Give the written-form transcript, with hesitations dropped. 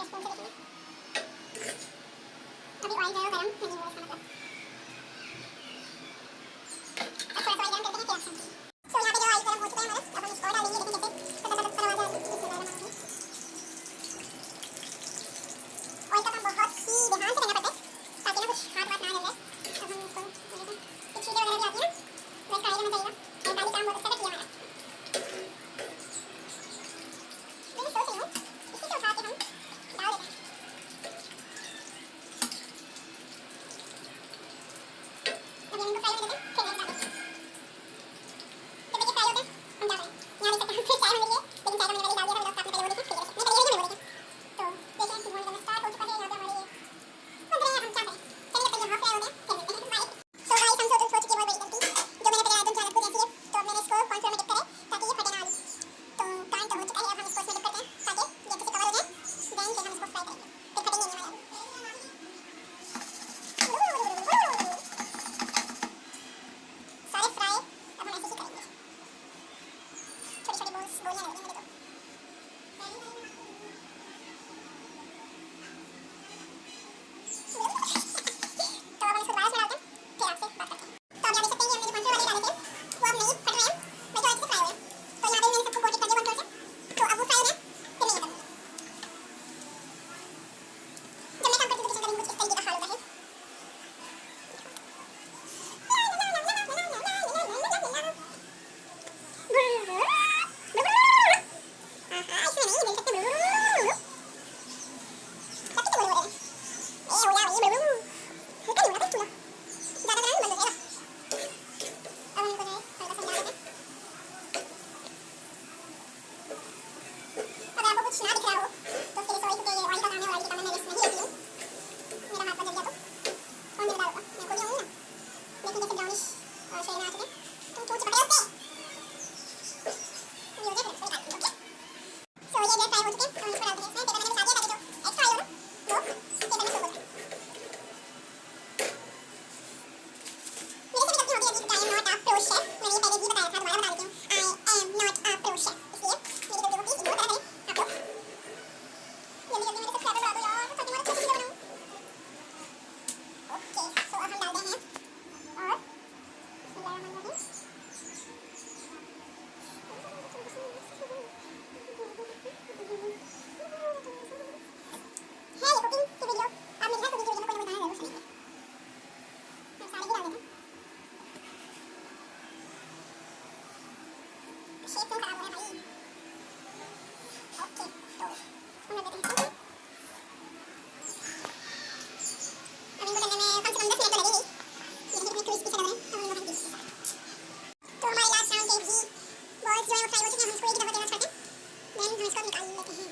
Spoon से देखेंगे। अभी ऑयल जो है वो गरम नहीं हुआ इसका मतलब। अब थोड़ा सा ऑयल गरम करते हैं फिर एक्शन। सो यहाँ पे जो ऑयल गरम हो चुका है हमारा, अब हम इसको डालेंगे। लेकिन जैसे पता आवाज आ रही है, बिस्मिल्लाहिर्रहमानिर्रहीम। ऑयल का काम बहुत ही ध्यान से करना पड़ता है ताकि ना कुछ हाथ वाथ ना लगे। अब हम इसको कुछ चीज़ें वगैरह भी आती है ना, वो कढ़ाई में चाहिएगा। और दाल काम बहुत अच्छा किया हमारा। तो मैं सोच रही हूँ इसी से उठा के हम डाल देते हैं। अब इनको फ्राई होने देते हैं, फिर मैं डालूंगी। जब ये फ्राई होते हैं हम डाल रहे हैं। यहाँ देख सकते हैं फिर चाय होने लगी है, लेकिन चाय होने वाली डाल दिया था, आपने पहले वो देखा, फिर मैं पहले ये बोल रही थी। तो देखिए भून करना स्टार्ट हो चुका है। यहाँ पे हमारे बन रहे हैं, हम क्या करें। चलिए अब यहाँ फ्राई हो गया, फिर मिलते हैं बाय। सो गाइस हम हो चुकी है बहुत बड़ी गलती जो मैंने पहले आदम जानत कुछ ऐसी है। तो अब मैंने इसको कॉर्नफ्लोर में डिप करा है ताकि ये फटे ना आलू। तो टाइम तो हो चुका है, अब हम इसको इसमें डिप करते हैं ताकि ये अच्छे से कवर हो जाए। देन फिर हम इसको फ्राई करेंगे, फिर फटेंगे नहीं हमारे आलू। सारे फ्राई अब हम ऐसे ही करेंगे। छोटे छोटे बोल्स गोलियां लग रही हैं मेरे को। तो अब हम इसको दोबारा इसमें डालते हैं, फिर आपसे बात करते हैं। तो अब यहाँ देख सकते हैं कि हमने जो कॉर्नफ्लोर वाले डाले थे वो अब नहीं फट रहे हैं, बल्कि अच्छे से फ्राई हो गए। तो यहाँ पे मैंने सबको कोटेड कर दिया कॉर्नफ्लोर से। तो अब वो फ्राई हो गए, फिर मैं ये करूँगी। जब मैं काम करती हूँ तो किचन का दिन कुछ इस तरीके का हाल होता है। कुछ ना दिख रहा हो तो उसके लिए सॉरी, क्योंकि ये ऑयल का काम है और ऑयल के काम में मैं रिस्क नहीं लेती हूँ। मेरा हाथ में जल गया तो कौन जिम्मेदार होगा, मैं खुद ही होंगी ना। लेकिन जैसे ब्राउनिश शेड में आ चुके हैं तो टूट चुका है उससे ये हो गया, फिर इसको निकाल दूँगी। ओके सो ये फ्राई हो चुके हैं, हम इसको डाल देंगे इसमें। पेपर मैंने बचा दिया ताकि जो एक्स्ट्रा ऑयल हो ना वो पेपर में सोख हो जाए। मेरे से भी गलती होती है क्योंकि I am not a pro chef. मैंने ये पहले भी बताया था, दोबारा बता देती हूँ, I am not a pro chef. इसलिए मेरी गलतियों को प्लीज इग्नोर करा करें आप लोग। जल्दी जल्दी मेरे सब्सक्राइबर बढ़ा दो यार, ताकि मैं अच्छी वीडियो बनाऊं। ओके सो अब हम डालते हैं और बिस्मिल्लाहिर्रहमानिर्रहीम। है ये कुकिंग की वीडियो, आप मेरी हर कुकिंग की वीडियो में कोई ना कोई गाना जरूर सुनेंगे। हम सारे ही डाल देते हैं। शेप क्यों खराब हो रहा है भाई। ओके तो हम रख देते हैं इसको। अब इनको करने में कम से कम 10 मिनट तो लगेंगे। ये देखिए कितने क्रिस्पी से लग रहे हैं। अब हम इनको हल्की से तो हमारे लास्ट राउंड के भी बॉल्स जो है वो फ्राई हो चुके हैं। हम इसको एक ही दफ़ा तेल करते हैं, देन हम इसको निकाल लेते हैं।